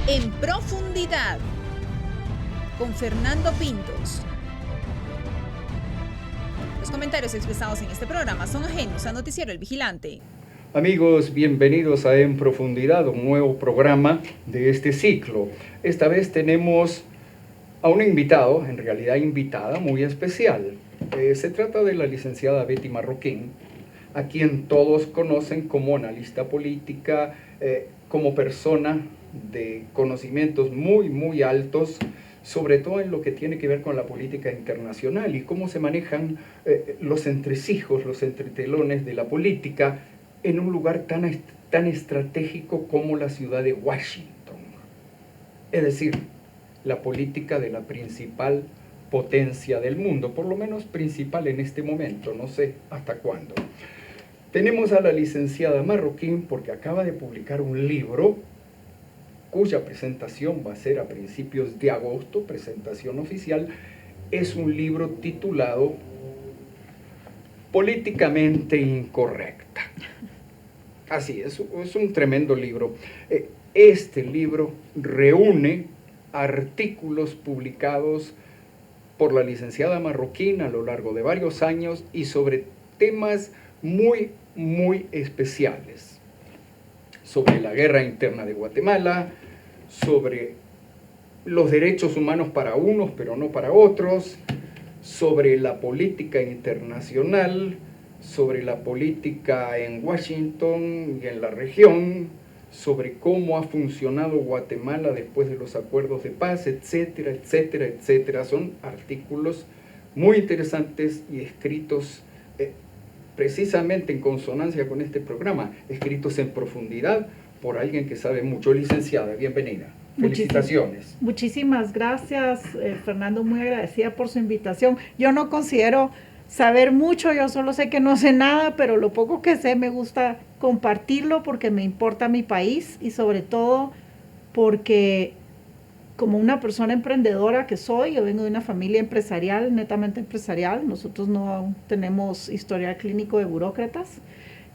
En profundidad, con Fernando Pintos. Los comentarios expresados en este programa son ajenos a Noticiero El Vigilante. Amigos, bienvenidos a En Profundidad, un nuevo programa de este ciclo. Esta vez tenemos a un invitado, en realidad invitada muy especial. Se trata de la licenciada Betty Marroquín, a quien todos conocen como analista política, como persona de conocimientos muy altos, sobre todo en lo que tiene que ver con la política internacional y cómo se manejan los entresijos, los entretelones de la política en un lugar tan estratégico como la ciudad de Washington. Es decir, la política de la principal potencia del mundo, por lo menos principal en este momento, no sé hasta cuándo. Tenemos a la licenciada Marroquín porque acaba de publicar un libro cuya presentación va a ser a principios de agosto, presentación oficial. Es un libro titulado Políticamente Incorrecta. Así es un tremendo libro. Este libro reúne artículos publicados por la licenciada Marroquín a lo largo de varios años y sobre temas muy especiales. Sobre la guerra interna de Guatemala, sobre los derechos humanos para unos pero no para otros, sobre la política internacional, sobre la política en Washington y en la región, sobre cómo ha funcionado Guatemala después de los acuerdos de paz, etcétera, etcétera, etcétera. Son artículos muy interesantes y escritos precisamente en consonancia con este programa, escritos en profundidad por alguien que sabe mucho. Licenciada, bienvenida. Felicitaciones. Muchísimas gracias, Fernando, muy agradecida por su invitación. Yo no considero saber mucho, yo solo sé que no sé nada, pero lo poco que sé me gusta compartirlo porque me importa mi país y sobre todo porque como una persona emprendedora que soy, yo vengo de una familia empresarial, netamente empresarial, nosotros no tenemos historial clínico de burócratas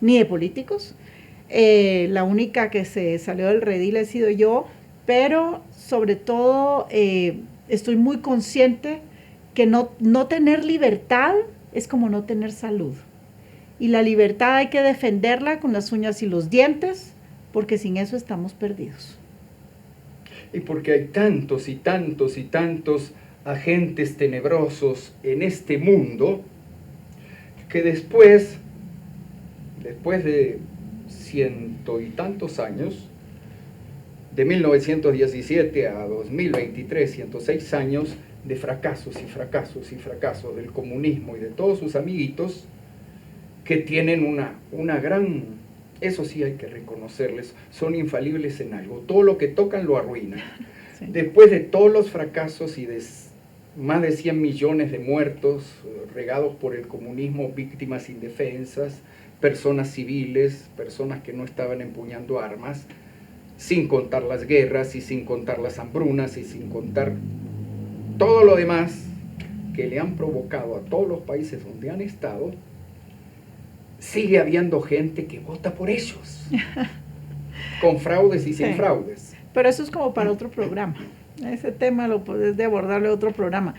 ni de políticos, la única que se salió del redil he sido yo, pero sobre todo estoy muy consciente que no tener libertad es como no tener salud. Y la libertad hay que defenderla con las uñas y los dientes, porque sin eso estamos perdidos. Y porque hay tantos y tantos y tantos agentes tenebrosos en este mundo, que después de ciento y tantos años, de 1917 a 2023, 106 años de fracasos y fracasos y fracasos del comunismo y de todos sus amiguitos, que tienen una gran, eso sí hay que reconocerles, son infalibles en algo, todo lo que tocan lo arruinan. Sí. Después de todos los fracasos y de más de 100 millones de muertos regados por el comunismo, víctimas indefensas, personas civiles, personas que no estaban empuñando armas, sin contar las guerras y sin contar las hambrunas y sin contar todo lo demás que le han provocado a todos los países donde han estado, sigue habiendo gente que vota por ellos, con fraudes y sin fraudes. Pero eso es como para otro programa, ese tema lo puedes abordarle a otro programa.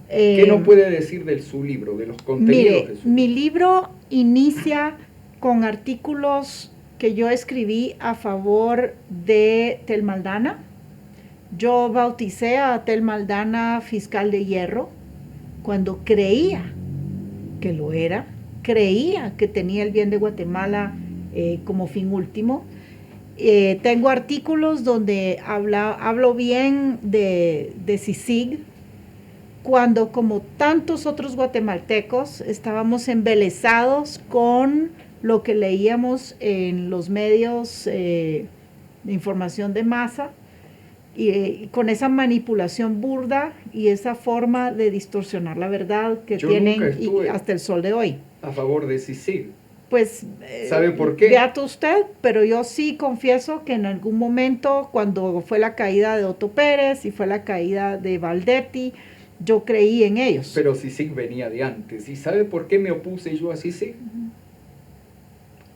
¿Qué nos puede decir de su libro, de los contenidos de su libro? Mi libro inicia con artículos que yo escribí a favor de Tel Maldana. Yo bauticé a Tel Maldana fiscal de hierro cuando creía que lo era, creía que tenía el bien de Guatemala como fin último. Tengo artículos donde hablo bien de CICIG, cuando como tantos otros guatemaltecos estábamos embelesados con lo que leíamos en los medios de información de masa, y con esa manipulación burda y esa forma de distorsionar la verdad que tienen y hasta el sol de hoy. A favor de CICIG. Pues, ¿sabe por qué? Beato usted, pero yo sí confieso que en algún momento, cuando fue la caída de Otto Pérez y fue la caída de Valdetti, yo creí en ellos. Pero CICIG venía de antes. ¿Y sabe por qué me opuse yo a CICIG?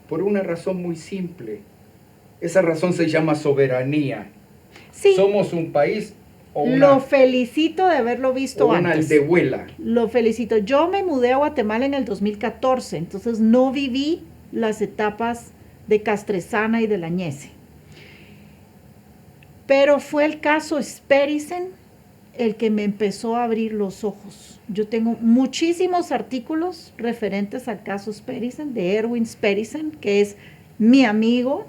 Por una razón muy simple. Esa razón se llama soberanía. Sí. Somos un país o Lo felicito de haberlo visto una antes. aldehuela. Lo felicito. Yo me mudé a Guatemala en el 2014, entonces no viví las etapas de Castresana y de la Ñese. Pero fue el caso Sperisen el que me empezó a abrir los ojos. Yo tengo muchísimos artículos referentes al caso Sperisen, de Erwin Sperisen, que es mi amigo.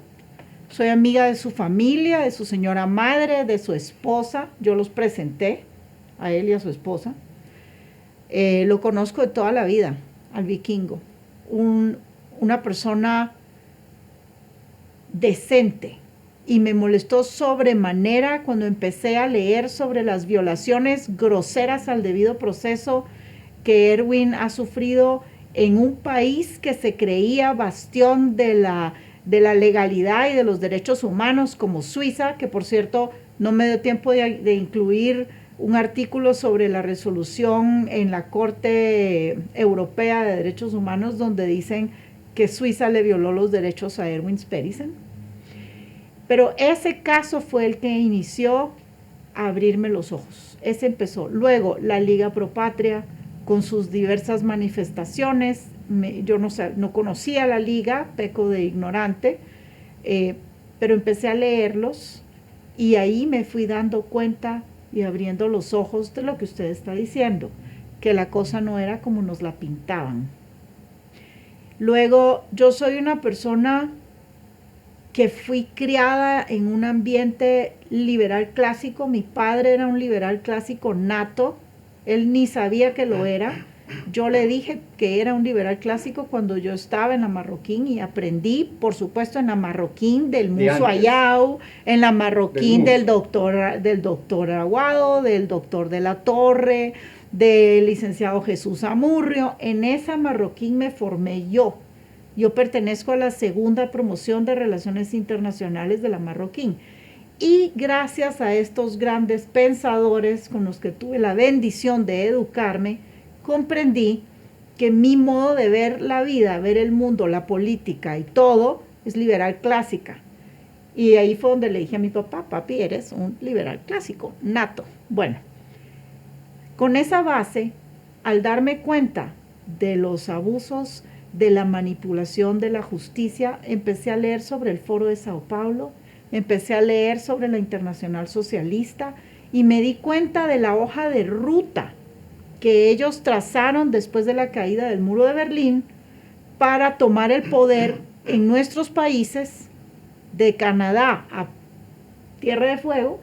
Soy amiga de su familia, de su señora madre, de su esposa. Yo los presenté a él y a su esposa. Lo conozco de toda la vida, al vikingo. Una persona decente. Y me molestó sobremanera cuando empecé a leer sobre las violaciones groseras al debido proceso que Erwin ha sufrido en un país que se creía bastión de la legalidad y de los derechos humanos, como Suiza, que por cierto no me dio tiempo de incluir un artículo sobre la resolución en la Corte Europea de Derechos Humanos donde dicen que Suiza le violó los derechos a Erwin Sperisen. Pero ese caso fue el que inició a abrirme los ojos. Ese empezó. Luego, la Liga Pro Patria, con sus diversas manifestaciones. Yo no conocía la Liga, peco de ignorante, pero empecé a leerlos y ahí me fui dando cuenta y abriendo los ojos de lo que usted está diciendo, que la cosa no era como nos la pintaban. Luego, yo soy una persona que fui criada en un ambiente liberal clásico. Mi padre era un liberal clásico nato, él ni sabía que lo era. Yo le dije que era un liberal clásico cuando yo estaba en la Marroquín y aprendí, por supuesto, en la Marroquín del Muso Ayau, en la Marroquín del doctor Aguado, del doctor de la Torre, del licenciado Jesús Amurrio. En esa Marroquín me formé yo. Yo pertenezco a la segunda promoción de Relaciones Internacionales de la Marroquín. Y gracias a estos grandes pensadores con los que tuve la bendición de educarme, comprendí que mi modo de ver la vida, ver el mundo, la política y todo, es liberal clásica. Y ahí fue donde le dije a mi papá, papi, eres un liberal clásico, nato. Bueno, con esa base, al darme cuenta de los abusos, de la manipulación de la justicia, empecé a leer sobre el Foro de Sao Paulo, empecé a leer sobre la Internacional Socialista y me di cuenta de la hoja de ruta que ellos trazaron después de la caída del muro de Berlín para tomar el poder en nuestros países, de Canadá a Tierra de Fuego,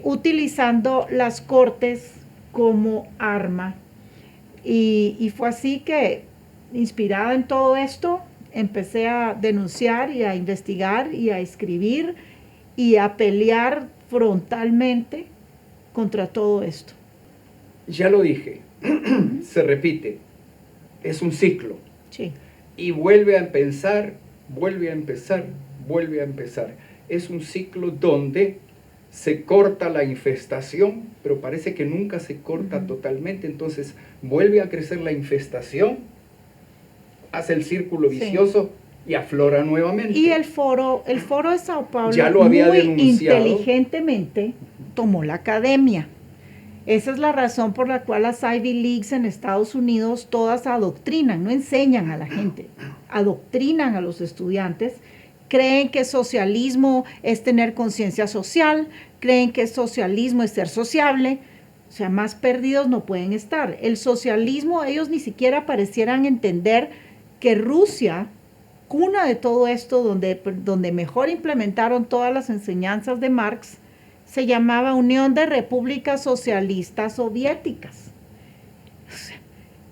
utilizando las cortes como arma. Y fue así que, inspirada en todo esto, empecé a denunciar y a investigar y a escribir y a pelear frontalmente contra todo esto. Ya lo dije, se repite, es un ciclo. Sí. Y vuelve a empezar, vuelve a empezar, vuelve a empezar. Es un ciclo donde se corta la infestación, pero parece que nunca se corta totalmente, entonces vuelve a crecer la infestación, hace el círculo vicioso y aflora nuevamente. Y el foro de Sao Paulo ya lo había muy denunciado. Inteligentemente tomó la academia. Esa es la razón por la cual las Ivy Leagues en Estados Unidos todas adoctrinan, no enseñan a la gente, adoctrinan a los estudiantes. Creen que socialismo es tener conciencia social, creen que socialismo es ser sociable, o sea, más perdidos no pueden estar. El socialismo, ellos ni siquiera parecieran entender que Rusia, cuna de todo esto, donde mejor implementaron todas las enseñanzas de Marx, se llamaba Unión de Repúblicas Socialistas Soviéticas. O sea,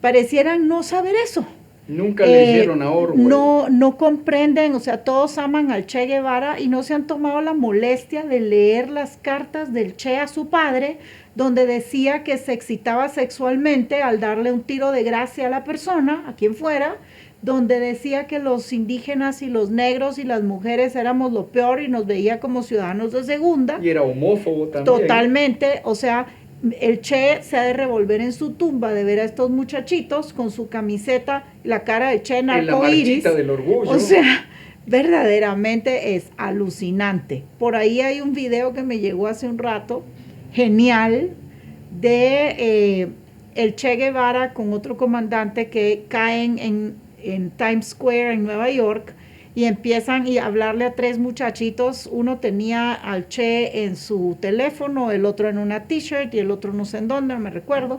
parecieran no saber eso. Nunca le hicieron a Orwell. No comprenden, o sea, todos aman al Che Guevara y no se han tomado la molestia de leer las cartas del Che a su padre, donde decía que se excitaba sexualmente al darle un tiro de gracia a la persona, a quien fuera, donde decía que los indígenas y los negros y las mujeres éramos lo peor y nos veía como ciudadanos de segunda. Y era homófobo también. Totalmente, o sea, el Che se ha de revolver en su tumba de ver a estos muchachitos con su camiseta, la cara de Che en arcoíris. la marchita del orgullo. O sea, verdaderamente es alucinante. Por ahí hay un video que me llegó hace un rato, genial, de el Che Guevara con otro comandante que caen en Times Square en Nueva York y empiezan a hablarle a tres muchachitos. Uno tenía al Che en su teléfono, el otro en una t-shirt y el otro no sé en dónde, no me recuerdo,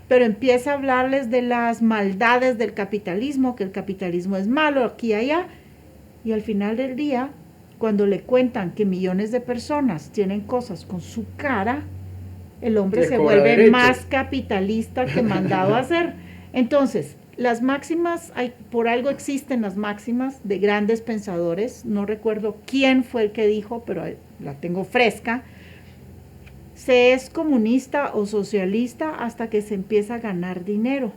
pero empieza a hablarles de las maldades del capitalismo, que el capitalismo es malo aquí y allá, y al final del día, cuando le cuentan que millones de personas tienen cosas con su cara, el hombre se vuelve más capitalista que mandado a hacer. Entonces, las máximas, por algo existen las máximas de grandes pensadores, no recuerdo quién fue el que dijo, pero la tengo fresca. Se es comunista o socialista hasta que se empieza a ganar dinero,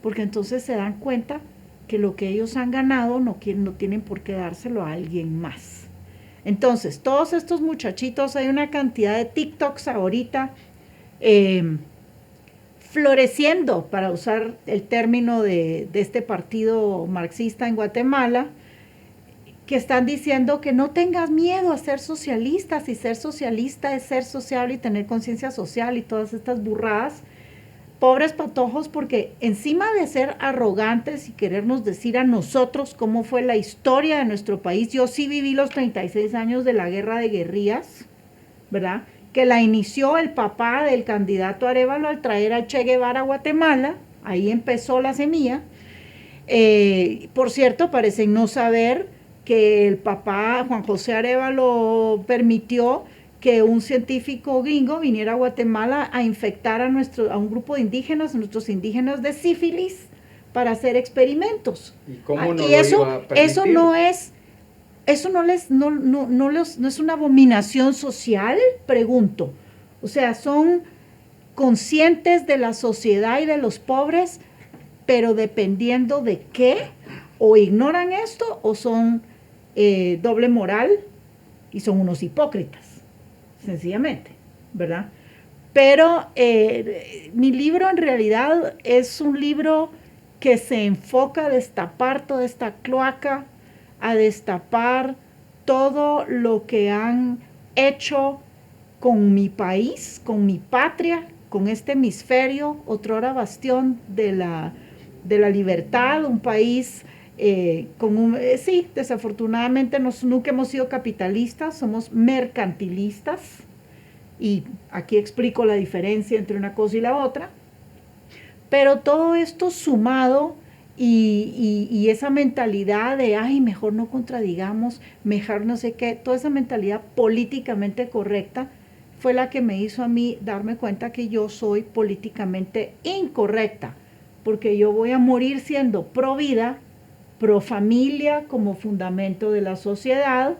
porque entonces se dan cuenta que lo que ellos han ganado no tienen por qué dárselo a alguien más. Entonces, todos estos muchachitos, hay una cantidad de TikToks ahorita floreciendo, para usar el término de este partido marxista en Guatemala, que están diciendo que no tengas miedo a ser socialista, si ser socialista es ser sociable y tener conciencia social y todas estas burradas. Pobres patojos, porque encima de ser arrogantes y querernos decir a nosotros cómo fue la historia de nuestro país, yo sí viví los 36 años de la guerra de guerrillas, ¿verdad?, que la inició el papá del candidato Arévalo al traer a Che Guevara a Guatemala. Ahí empezó la semilla. Por cierto, parecen no saber que el papá Juan José Arévalo permitió que un científico gringo viniera a Guatemala a infectar a un grupo de indígenas, nuestros indígenas, de sífilis para hacer experimentos. ¿Y cómo no y lo eso, iba a permitir? Eso no es una abominación social, pregunto. O sea, son conscientes de la sociedad y de los pobres, pero dependiendo de qué, o ignoran esto o son doble moral y son unos hipócritas, sencillamente, ¿verdad? Pero mi libro en realidad es un libro que se enfoca a destapar toda esta cloaca, a destapar todo lo que han hecho con mi país, con mi patria, con este hemisferio, otrora bastión de la libertad, un país sí, desafortunadamente nunca hemos sido capitalistas, somos mercantilistas, y aquí explico la diferencia entre una cosa y la otra, pero todo esto sumado y esa mentalidad de, ay, mejor no contradigamos, mejor no sé qué, toda esa mentalidad políticamente correcta fue la que me hizo a mí darme cuenta que yo soy políticamente incorrecta, porque yo voy a morir siendo pro vida, pro familia como fundamento de la sociedad,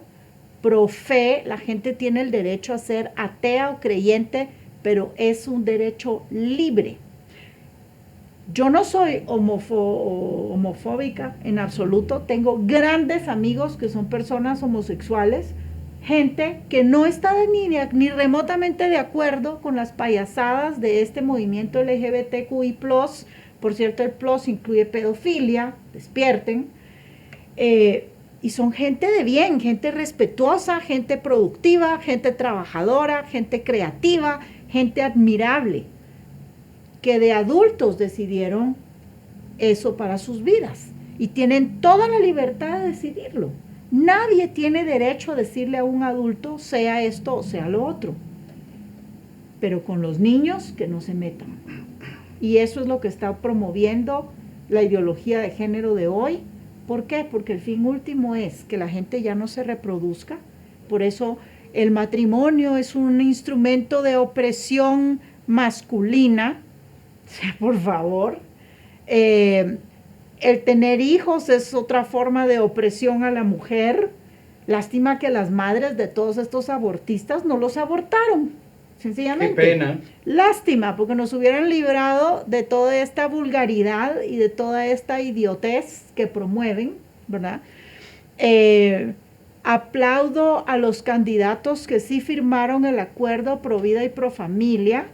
pro fe. La gente tiene el derecho a ser atea o creyente, pero es un derecho libre. Yo no soy homofóbica en absoluto, tengo grandes amigos que son personas homosexuales, gente que no está ni remotamente de acuerdo con las payasadas de este movimiento LGBTQI+, por cierto, el plus incluye pedofilia, despierten, y son gente de bien, gente respetuosa, gente productiva, gente trabajadora, gente creativa, gente admirable, que de adultos decidieron eso para sus vidas y tienen toda la libertad de decidirlo. Nadie tiene derecho a decirle a un adulto sea esto o sea lo otro, pero con los niños que no se metan. Y eso es lo que está promoviendo la ideología de género de hoy. ¿Por qué? Porque el fin último es que la gente ya no se reproduzca. Por eso el matrimonio es un instrumento de opresión masculina. Por favor. El tener hijos es otra forma de opresión a la mujer. Lástima que las madres de todos estos abortistas no los abortaron, sencillamente. Qué pena. Lástima, porque nos hubieran librado de toda esta vulgaridad y de toda esta idiotez que promueven, ¿verdad? Aplaudo a los candidatos que sí firmaron el acuerdo pro vida y pro familia,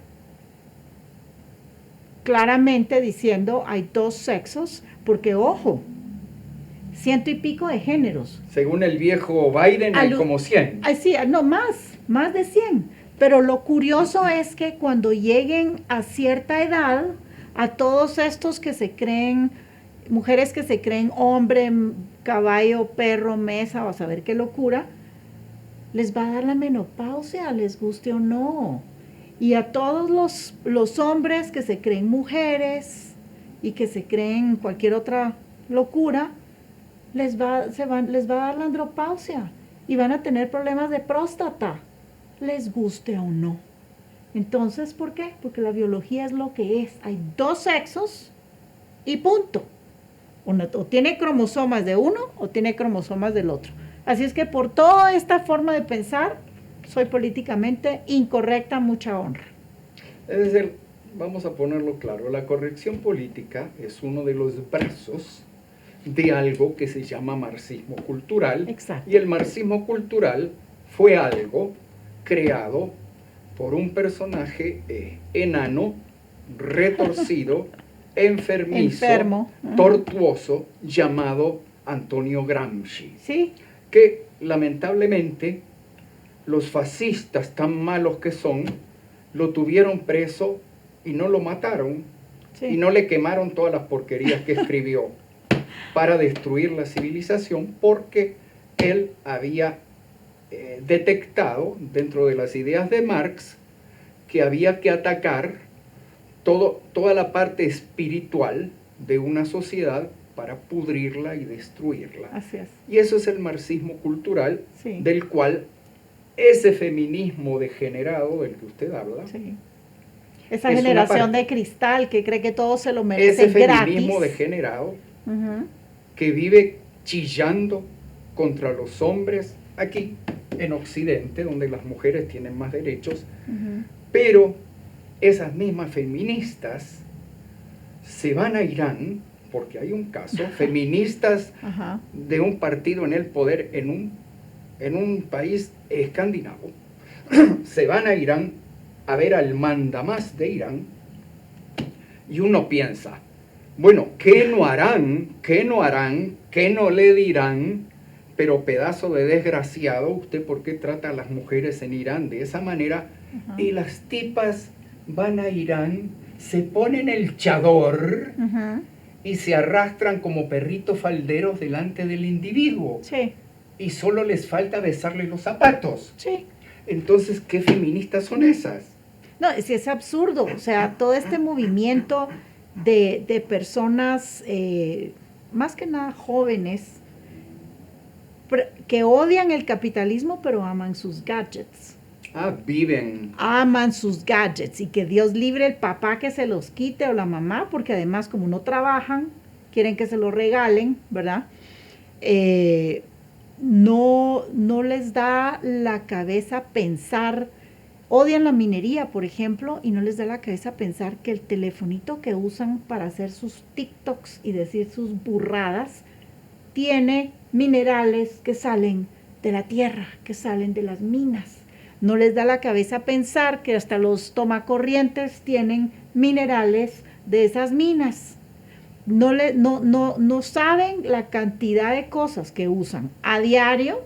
claramente diciendo hay dos sexos, porque ojo, 100 y pico de géneros. Según el viejo Biden, hay como 100. Sí, no, más de 100. Pero lo curioso es que cuando lleguen a cierta edad, a todos estos que se creen, mujeres que se creen hombre, caballo, perro, mesa, o a saber qué locura, les va a dar la menopausia, les guste o no. Y a todos los hombres que se creen mujeres y que se creen cualquier otra locura, les va a dar la andropausia y van a tener problemas de próstata, les guste o no. Entonces, ¿por qué? Porque la biología es lo que es. Hay dos sexos y punto. O tiene cromosomas de uno o tiene cromosomas del otro. Así es que por toda esta forma de pensar, soy políticamente incorrecta, mucha honra. Es decir, vamos a ponerlo claro, la corrección política es uno de los brazos de algo que se llama marxismo cultural. Exacto. Y el marxismo cultural fue algo creado por un personaje enano, retorcido, enfermo, tortuoso, llamado Antonio Gramsci. Sí. Que lamentablemente los fascistas tan malos que son, lo tuvieron preso y no lo mataron, sí, y no le quemaron todas las porquerías que escribió para destruir la civilización, porque él había detectado dentro de las ideas de Marx que había que atacar toda la parte espiritual de una sociedad para pudrirla y destruirla. Así es. Y eso es el marxismo cultural, sí, del cual ese feminismo degenerado del que usted habla, sí, esa generación de cristal que cree que todo se lo merece ese gratis. feminismo degenerado que vive chillando contra los hombres aquí en Occidente, donde las mujeres tienen más derechos, pero esas mismas feministas se van a Irán, porque hay un caso, feministas de un partido en el poder en un país escandinavo, se van a Irán a ver al mandamás de Irán, y uno piensa, bueno, ¿qué no harán? ¿Qué no harán? ¿Qué no le dirán? Pero pedazo de desgraciado, ¿usted por qué trata a las mujeres en Irán de esa manera? Y las tipas van a Irán, se ponen el chador y se arrastran como perritos falderos delante del individuo. Sí. Y solo les falta besarle los zapatos. Sí. Entonces, ¿qué feministas son esas? No, es absurdo. O sea, todo este movimiento de personas, más que nada jóvenes, que odian el capitalismo, pero aman sus gadgets. Viven. Aman sus gadgets, y que Dios libre el papá que se los quite o la mamá, porque además como no trabajan, quieren que se los regalen, ¿verdad? No les da la cabeza pensar, odian la minería, por ejemplo, y no les da la cabeza pensar que el telefonito que usan para hacer sus TikToks y decir sus burradas tiene minerales que salen de la tierra, que salen de las minas. No les da la cabeza pensar que hasta los tomacorrientes tienen minerales de esas minas. No saben la cantidad de cosas que usan a diario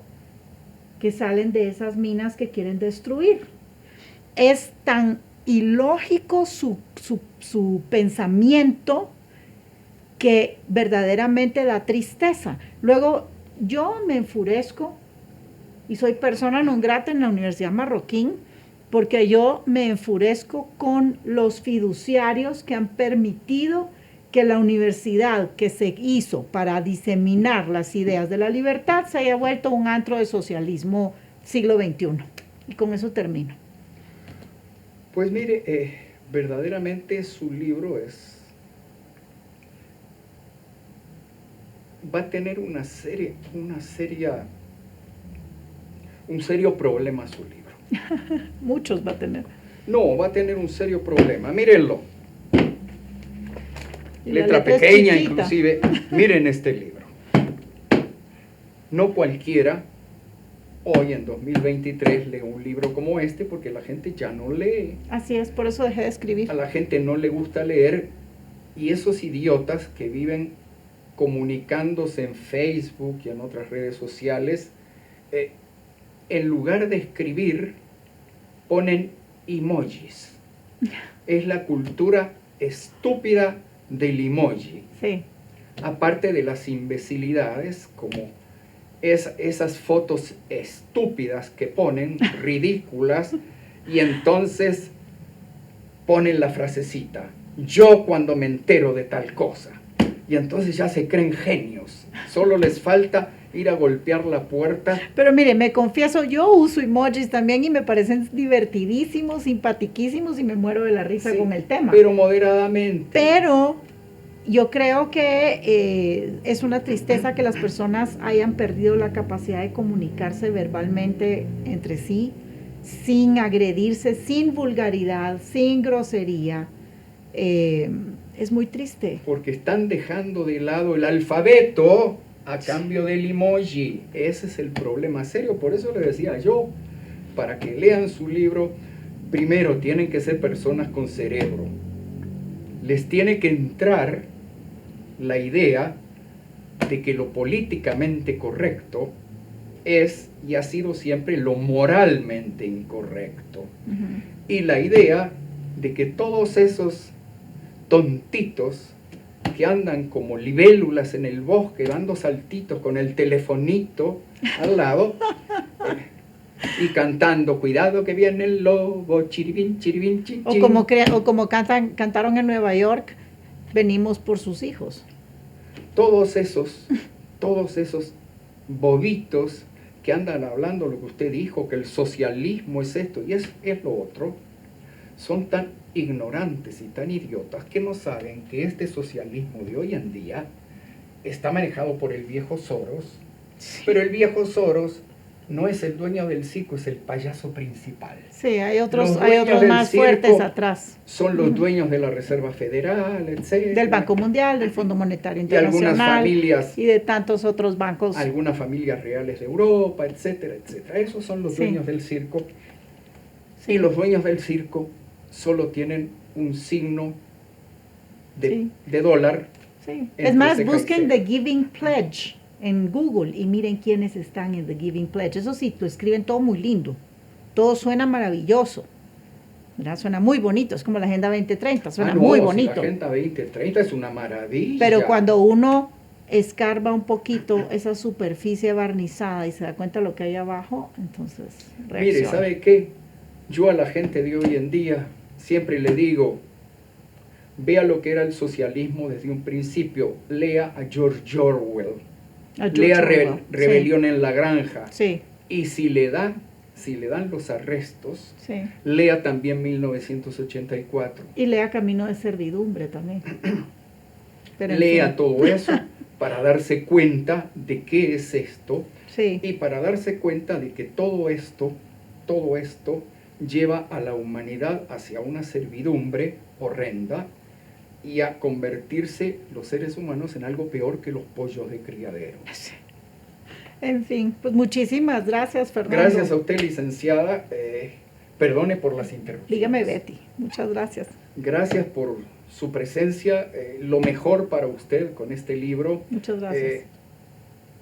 que salen de esas minas que quieren destruir. Es tan ilógico su pensamiento que verdaderamente da tristeza. Luego yo me enfurezco y soy persona non grata en la Universidad Marroquín, porque yo me enfurezco con los fiduciarios que han permitido que la universidad que se hizo para diseminar las ideas de la libertad se haya vuelto un antro de socialismo siglo XXI. Y con eso termino. Pues mire, verdaderamente su libro va a tener un serio problema su libro. Muchos va a tener. No, va a tener un serio problema. Mírenlo. Y letra pequeña inclusive. Miren este libro. No cualquiera hoy en 2023 lee un libro como este, porque la gente ya no lee. Así es, por eso dejé de escribir. A la gente no le gusta leer, y esos idiotas que viven comunicándose en Facebook y en otras redes sociales, en lugar de escribir, ponen emojis. Es la cultura estúpida del emoji. Sí. Aparte de las imbecilidades, como esas fotos estúpidas que ponen, ridículas, y entonces ponen la frasecita, yo cuando me entero de tal cosa. Y entonces ya se creen genios. Solo les falta ir a golpear la puerta. Pero mire, me confieso, yo uso emojis también y me parecen divertidísimos, simpatiquísimos y me muero de la risa Sí, con el tema. pero moderadamente. Pero yo creo que es una tristeza que las personas hayan perdido la capacidad de comunicarse verbalmente entre sí, sin agredirse, sin vulgaridad, sin grosería. Es muy triste. Porque están dejando de lado el alfabeto a cambio del emoji. Ese es el problema serio. Por eso le decía yo, para que lean su libro, primero tienen que ser personas con cerebro. Les tiene que entrar la idea de que lo políticamente correcto es y ha sido siempre lo moralmente incorrecto. Uh-huh. Y la idea de que todos esos tontitos que andan como libélulas en el bosque, dando saltitos con el telefonito al lado y cantando, cuidado que viene el lobo, chiribín, chiribín, chin, O chin. como cantaron en Nueva York, venimos por sus hijos. Todos esos bobitos que andan hablando lo que usted dijo, que el socialismo es esto y es lo otro, son tan ignorantes y tan idiotas que no saben que este socialismo de hoy en día está manejado por el viejo Soros, pero el viejo Soros no es el dueño del circo, es el payaso principal. Sí, hay otros del más circo fuertes atrás. Son los dueños de la Reserva Federal, etc. Del Banco Mundial, del Fondo Monetario de algunas Internacional familias, y de tantos otros bancos. algunas familias reales de Europa, etcétera, etcétera. Esos son los Sí. dueños del circo. Sí. Y los dueños del circo solo tienen un signo Sí. de dólar. Sí. entre Es más, ceja y busquen ceja. The Giving Pledge en Google y miren quiénes están en The Giving Pledge. Eso sí, lo escriben todo muy lindo. Todo suena maravilloso. ¿Verdad? Suena muy bonito. Es como la Agenda 2030. Suena No, muy si bonito. la Agenda 2030 es una maravilla. Pero cuando uno escarba un poquito esa superficie barnizada y se da cuenta de lo que hay abajo, entonces Mire, reacciona. ¿sabe qué? Yo a la gente de hoy en día siempre le digo, vea lo que era el socialismo desde un principio, lea a George Orwell, A George lea Orwell, Rebelión en la Granja, Sí, y si le dan los arrestos, sí. lea también 1984. Y lea Camino de Servidumbre también. Pero en Lea fin, todo eso para darse cuenta de qué es esto sí, y para darse cuenta de que todo esto lleva a la humanidad hacia una servidumbre horrenda y a convertirse los seres humanos en algo peor que los pollos de criadero. en fin, pues muchísimas gracias, Fernando. Gracias a usted, licenciada. Perdone por las interrupciones. Dígame, Betty, muchas gracias. Gracias por su presencia. Lo mejor para usted con este libro. Muchas gracias.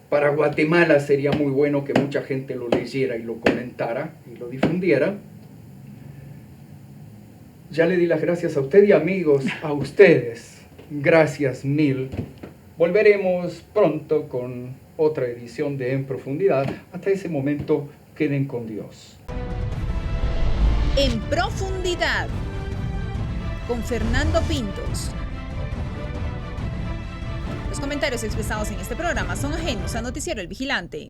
Para Guatemala sería muy bueno que mucha gente lo leyera y lo comentara y lo difundiera. Ya le di las gracias a usted y amigos, a ustedes. Gracias mil. Volveremos pronto con otra edición de En Profundidad. Hasta ese momento, queden con Dios. En Profundidad, con Fernando Pintos. Los comentarios expresados en este programa son ajenos a Noticiero El Vigilante.